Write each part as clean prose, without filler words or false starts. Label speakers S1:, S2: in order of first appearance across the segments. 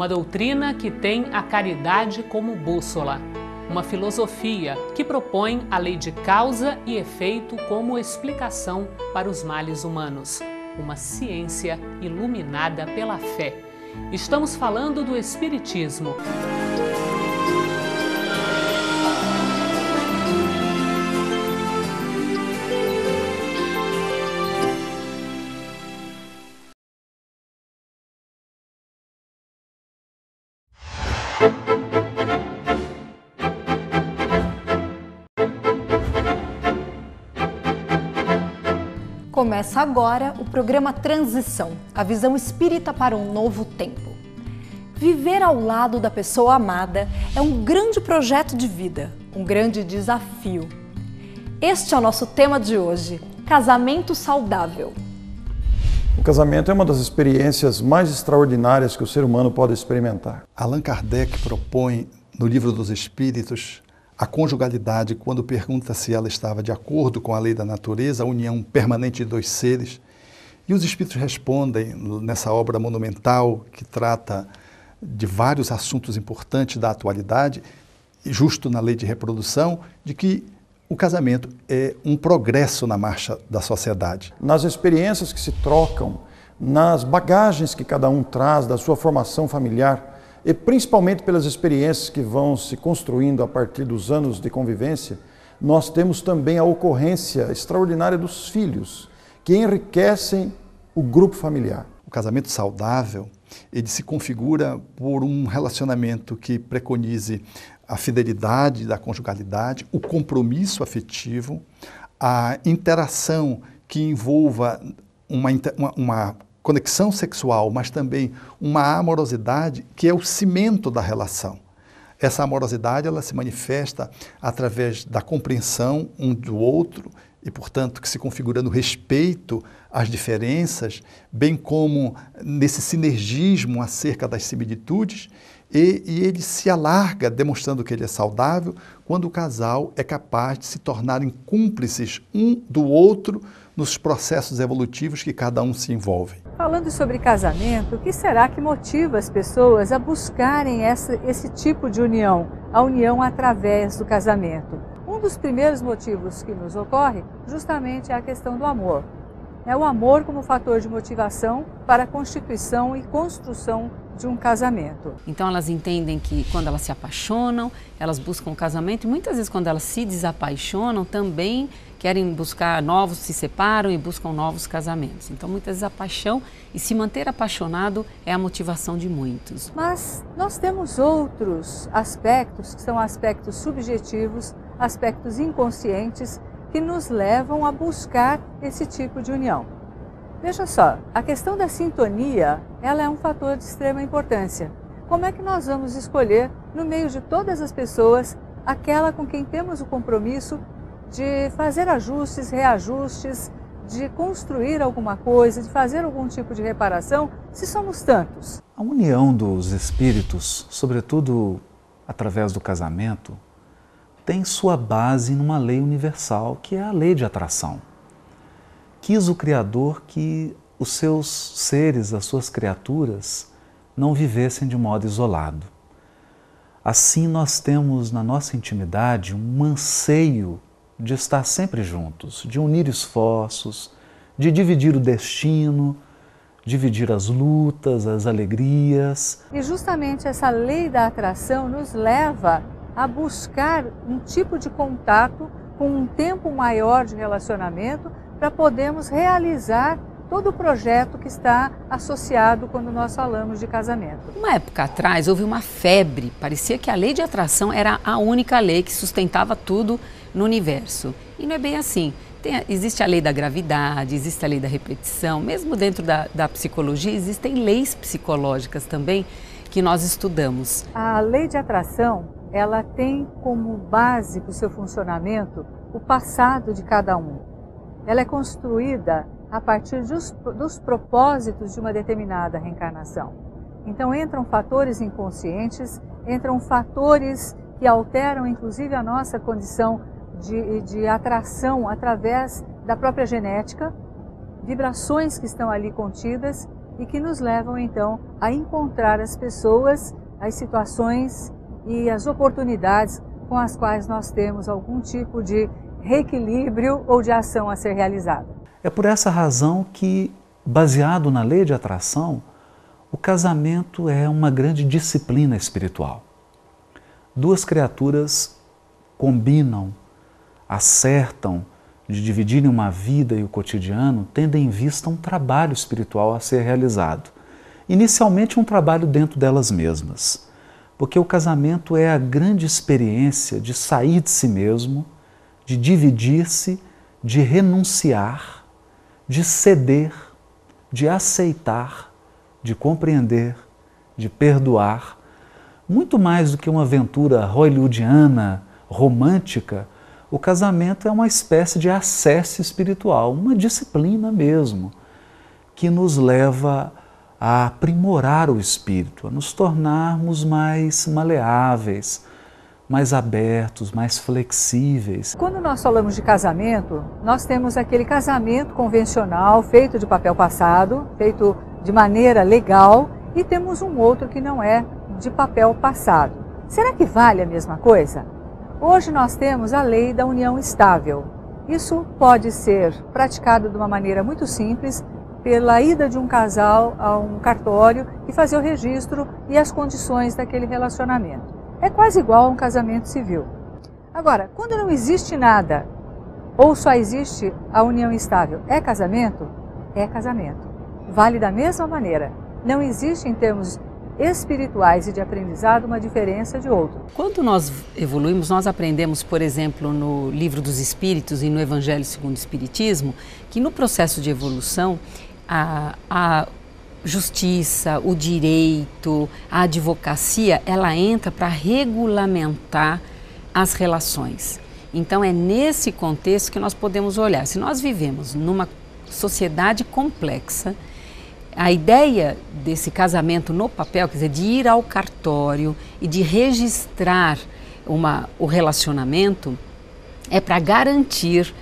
S1: Uma doutrina que tem a caridade como bússola. Uma filosofia que propõe a lei de causa e efeito como explicação para os males humanos. Uma ciência iluminada pela fé. Estamos falando do Espiritismo.
S2: Começa agora o programa Transição, a visão espírita para um novo tempo. Viver ao lado da pessoa amada é um grande projeto de vida, um grande desafio. Este é o nosso tema de hoje, casamento saudável.
S3: O casamento é uma das experiências mais extraordinárias que o ser humano pode experimentar.
S4: Allan Kardec propõe no Livro dos Espíritos a conjugalidade quando pergunta se ela estava de acordo com a lei da natureza, a união permanente de dois seres. E os Espíritos respondem nessa obra monumental que trata de vários assuntos importantes da atualidade, justo na lei de reprodução, de que o casamento é um progresso na marcha da sociedade.
S3: Nas experiências que se trocam, nas bagagens que cada um traz da sua formação familiar, e principalmente pelas experiências que vão se construindo a partir dos anos de convivência, nós temos também a ocorrência extraordinária dos filhos, que enriquecem o grupo familiar.
S4: O casamento saudável, ele se configura por um relacionamento que preconize a fidelidade da conjugalidade, o compromisso afetivo, a interação que envolva uma conexão sexual, mas também uma amorosidade que é o cimento da relação. Essa amorosidade ela se manifesta através da compreensão um do outro e, portanto, que se configura no respeito às diferenças, bem como nesse sinergismo acerca das similitudes, e ele se alarga, demonstrando que ele é saudável, quando o casal é capaz de se tornarem cúmplices um do outro nos processos evolutivos que cada um se envolve.
S5: Falando sobre casamento, o que será que motiva as pessoas a buscarem esse tipo de união, a união através do casamento? Um dos primeiros motivos que nos ocorre justamente é a questão do amor. É o amor como fator de motivação para a constituição e construção de um casamento.
S6: Então elas entendem que quando elas se apaixonam, elas buscam o casamento e muitas vezes quando elas se desapaixonam também querem buscar novos, se separam e buscam novos casamentos. Então muitas vezes a paixão e se manter apaixonado é a motivação de muitos.
S5: Mas nós temos outros aspectos que são aspectos subjetivos, aspectos inconscientes que nos levam a buscar esse tipo de união. Veja só, a questão da sintonia, ela é um fator de extrema importância. Como é que nós vamos escolher, no meio de todas as pessoas, aquela com quem temos o compromisso de fazer ajustes, reajustes, de construir alguma coisa, de fazer algum tipo de reparação, se somos tantos?
S7: A união dos espíritos, sobretudo através do casamento, tem sua base numa lei universal, que é a lei de atração. Quis o Criador que os seus seres, as suas criaturas, não vivessem de modo isolado. Assim nós temos na nossa intimidade um anseio de estar sempre juntos, de unir esforços, de dividir o destino, dividir as lutas, as alegrias.
S5: E justamente essa lei da atração nos leva a buscar um tipo de contato com um tempo maior de relacionamento para podermos realizar todo o projeto que está associado quando nós falamos de casamento.
S6: Uma época atrás houve uma febre, parecia que a lei de atração era a única lei que sustentava tudo no universo. E não é bem assim. Existe a lei da gravidade, existe a lei da repetição, mesmo dentro da psicologia existem leis psicológicas também que nós estudamos.
S5: A lei de atração, ela tem como base para o seu funcionamento o passado de cada um. Ela é construída a partir dos propósitos de uma determinada reencarnação. Então entram fatores inconscientes, entram fatores que alteram inclusive a nossa condição de atração através da própria genética, vibrações que estão ali contidas e que nos levam então a encontrar as pessoas, as situações e as oportunidades com as quais nós temos algum tipo de reequilíbrio ou de ação a ser realizada.
S7: É por essa razão que, baseado na lei de atração, o casamento é uma grande disciplina espiritual. Duas criaturas combinam, acertam de dividirem uma vida e o cotidiano, tendo em vista um trabalho espiritual a ser realizado. Inicialmente um trabalho dentro delas mesmas, porque o casamento é a grande experiência de sair de si mesmo, de dividir-se, de renunciar, de ceder, de aceitar, de compreender, de perdoar. Muito mais do que uma aventura hollywoodiana, romântica, o casamento é uma espécie de acesso espiritual, uma disciplina mesmo, que nos leva a aprimorar o espírito, a nos tornarmos mais maleáveis, mais abertos, mais flexíveis.
S5: Quando nós falamos de casamento, nós temos aquele casamento convencional, feito de papel passado, feito de maneira legal, e temos um outro que não é de papel passado. Será que vale a mesma coisa? Hoje nós temos a lei da união estável. Isso pode ser praticado de uma maneira muito simples, pela ida de um casal a um cartório e fazer o registro e as condições daquele relacionamento. É quase igual a um casamento civil. Agora, quando não existe nada, ou só existe a união estável, é casamento? É casamento. Vale da mesma maneira. Não existe em termos espirituais e de aprendizado uma diferença de outro.
S6: Quando nós evoluímos, nós aprendemos, por exemplo, no Livro dos Espíritos e no Evangelho segundo o Espiritismo, que no processo de evolução, a justiça, o direito, a advocacia, ela entra para regulamentar as relações. Então é nesse contexto que nós podemos olhar. Se nós vivemos numa sociedade complexa, a ideia desse casamento no papel, quer dizer, de ir ao cartório e de registrar o relacionamento, é para garantir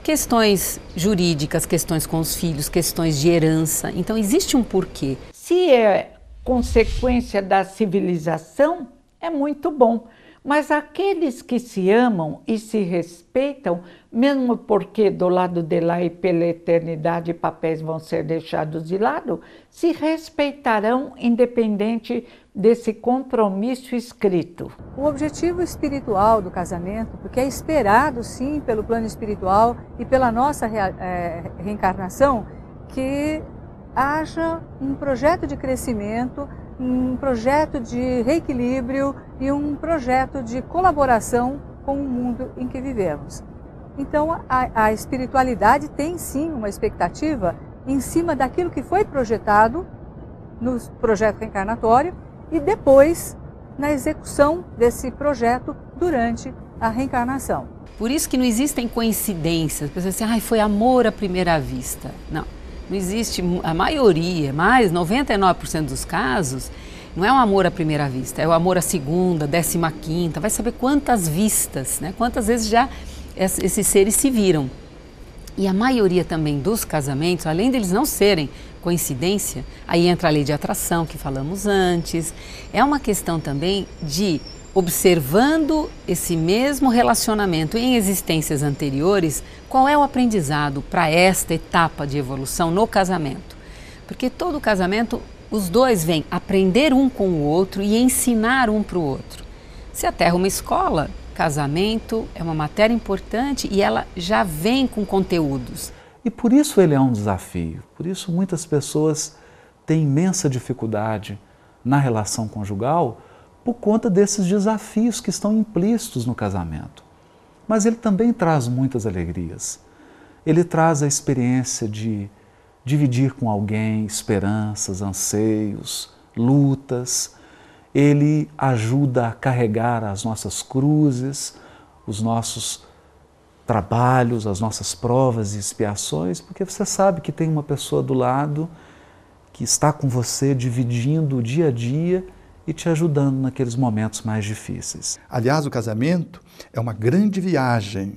S6: questões jurídicas, questões com os filhos, questões de herança. Então existe um porquê.
S8: Se é consequência da civilização, é muito bom. Mas aqueles que se amam e se respeitam, mesmo porque do lado de lá e pela eternidade papéis vão ser deixados de lado, se respeitarão independente desse compromisso escrito.
S5: O objetivo espiritual do casamento, porque é esperado sim pelo plano espiritual e pela nossa reencarnação, que haja um projeto de crescimento, um projeto de reequilíbrio e um projeto de colaboração com o mundo em que vivemos. Então, a espiritualidade tem sim uma expectativa em cima daquilo que foi projetado no projeto reencarnatório e depois na execução desse projeto durante a reencarnação.
S6: Por isso que não existem coincidências, pessoas dizem assim, foi amor à primeira vista. Não existe, a maioria, mais 99% dos casos, não é um amor à primeira vista, é o amor à segunda, 15ª, vai saber quantas vistas, né? Quantas vezes já esses seres se viram. E a maioria também dos casamentos, além deles não serem coincidência, aí entra a lei de atração que falamos antes, é uma questão também de observando esse mesmo relacionamento em existências anteriores, qual é o aprendizado para esta etapa de evolução no casamento? Porque todo casamento, os dois vêm aprender um com o outro e ensinar um para o outro. Se a Terra é uma escola, casamento é uma matéria importante e ela já vem com conteúdos.
S7: E por isso ele é um desafio, por isso muitas pessoas têm imensa dificuldade na relação conjugal por conta desses desafios que estão implícitos no casamento. Mas ele também traz muitas alegrias. Ele traz a experiência de dividir com alguém esperanças, anseios, lutas. Ele ajuda a carregar as nossas cruzes, os nossos trabalhos, as nossas provas e expiações, porque você sabe que tem uma pessoa do lado que está com você dividindo o dia a dia e te ajudando naqueles momentos mais difíceis.
S4: Aliás, o casamento é uma grande viagem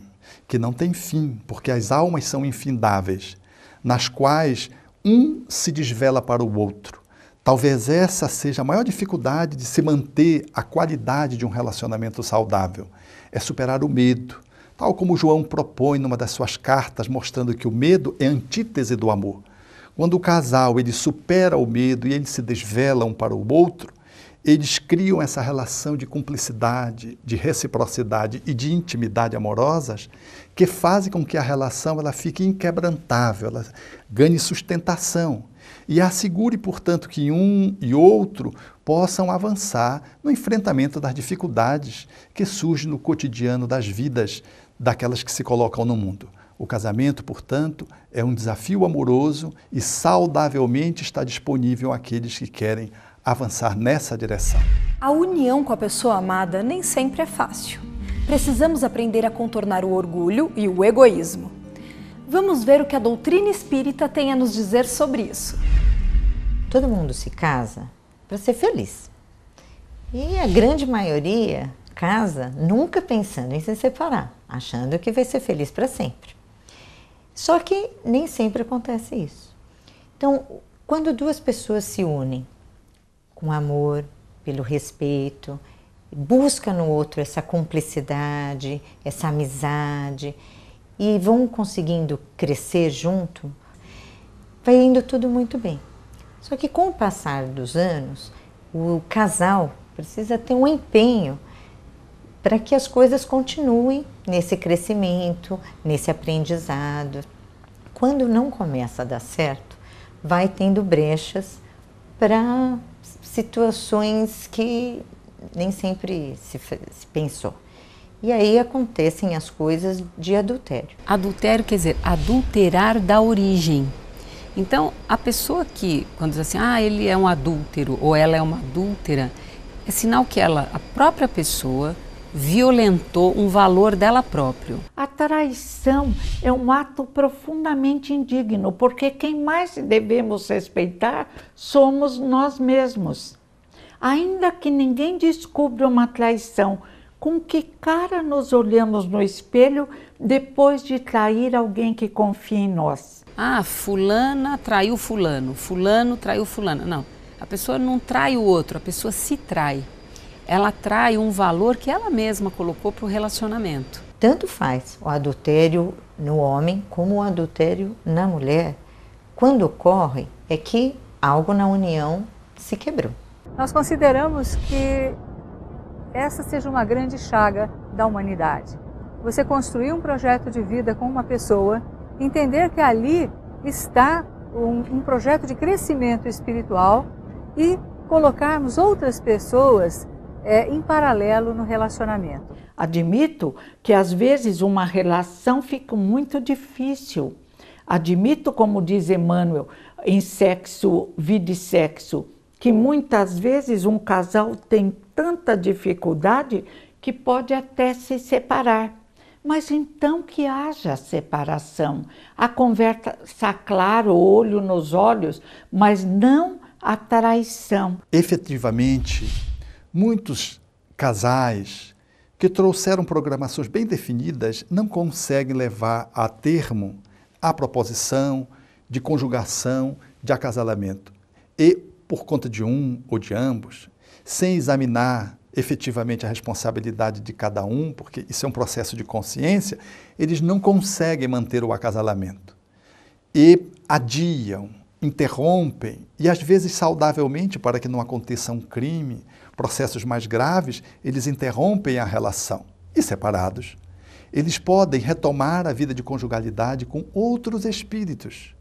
S4: que não tem fim, porque as almas são infindáveis, nas quais um se desvela para o outro. Talvez essa seja a maior dificuldade de se manter a qualidade de um relacionamento saudável. É superar o medo, tal como João propõe numa das suas cartas, mostrando que o medo é a antítese do amor. Quando o casal ele supera o medo e eles se desvelam um para o outro, eles criam essa relação de cumplicidade, de reciprocidade e de intimidade amorosas que fazem com que a relação ela fique inquebrantável, ela ganhe sustentação e assegure, portanto, que um e outro possam avançar no enfrentamento das dificuldades que surgem no cotidiano das vidas daquelas que se colocam no mundo. O casamento, portanto, é um desafio amoroso e saudavelmente está disponível àqueles que querem avançar nessa direção.
S2: A união com a pessoa amada nem sempre é fácil. Precisamos aprender a contornar o orgulho e o egoísmo. Vamos ver o que a doutrina espírita tem a nos dizer sobre isso.
S9: Todo mundo se casa para ser feliz. E a grande maioria casa nunca pensando em se separar, achando que vai ser feliz para sempre. Só que nem sempre acontece isso. Então, quando duas pessoas se unem com amor, pelo respeito, busca no outro essa cumplicidade, essa amizade e vão conseguindo crescer junto, vai indo tudo muito bem. Só que com o passar dos anos, o casal precisa ter um empenho para que as coisas continuem nesse crescimento, nesse aprendizado. Quando não começa a dar certo, vai tendo brechas para situações que nem sempre se pensou. E aí acontecem as coisas de adultério.
S6: Adultério quer dizer adulterar da origem. Então, a pessoa que, quando diz assim, ele é um adúltero ou ela é uma adúltera, é sinal que ela, a própria pessoa, violentou um valor dela próprio.
S8: A traição é um ato profundamente indigno, porque quem mais devemos respeitar somos nós mesmos. Ainda que ninguém descubra uma traição, com que cara nos olhamos no espelho depois de trair alguém que confia em nós?
S6: Fulana traiu fulano, fulano traiu fulana. Não, a pessoa não trai o outro, a pessoa se trai. Ela trai um valor que ela mesma colocou para o relacionamento.
S9: Tanto faz o adultério no homem como o adultério na mulher. Quando ocorre, é que algo na união se quebrou.
S5: Nós consideramos que essa seja uma grande chaga da humanidade. Você construir um projeto de vida com uma pessoa, entender que ali está um projeto de crescimento espiritual e colocarmos outras pessoas em paralelo no relacionamento.
S8: Admito que às vezes uma relação fica muito difícil. Admito, como diz Emmanuel, em Sexo, Vida e Sexo, que muitas vezes um casal tem tanta dificuldade que pode até se separar. Mas então que haja separação, a conversa clara, olho nos olhos, mas não a traição.
S4: Efetivamente, muitos casais que trouxeram programações bem definidas não conseguem levar a termo a proposição de conjugação, de acasalamento. E, por conta de um ou de ambos, sem examinar efetivamente a responsabilidade de cada um, porque isso é um processo de consciência, eles não conseguem manter o acasalamento. E adiam, interrompem, e às vezes saudavelmente, para que não aconteça um crime, processos mais graves, eles interrompem a relação. E separados, eles podem retomar a vida de conjugalidade com outros espíritos,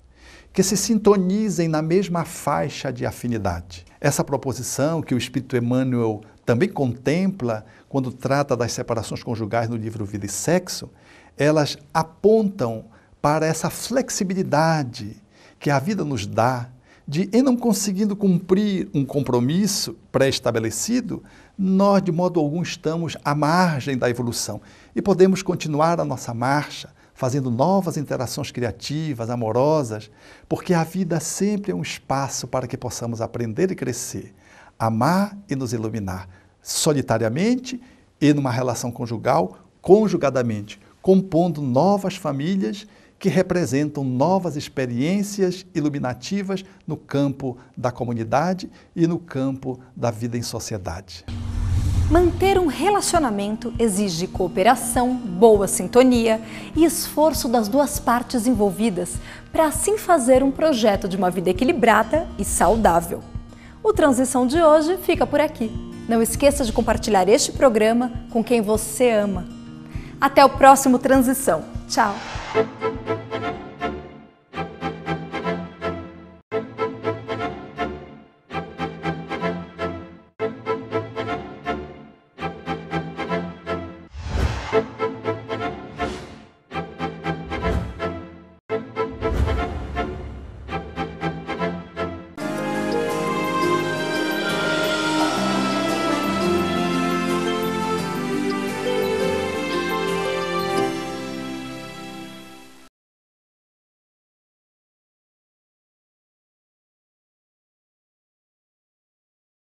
S4: que se sintonizem na mesma faixa de afinidade. Essa proposição que o Espírito Emmanuel também contempla quando trata das separações conjugais no livro Vida e Sexo, elas apontam para essa flexibilidade que a vida nos dá de, em não conseguindo cumprir um compromisso pré-estabelecido, nós de modo algum estamos à margem da evolução e podemos continuar a nossa marcha fazendo novas interações criativas, amorosas, porque a vida sempre é um espaço para que possamos aprender e crescer, amar e nos iluminar, solitariamente e numa relação conjugal, conjugadamente, compondo novas famílias que representam novas experiências iluminativas no campo da comunidade e no campo da vida em sociedade.
S2: Manter um relacionamento exige cooperação, boa sintonia e esforço das duas partes envolvidas para assim fazer um projeto de uma vida equilibrada e saudável. O Transição de hoje fica por aqui. Não esqueça de compartilhar este programa com quem você ama. Até o próximo Transição. Tchau!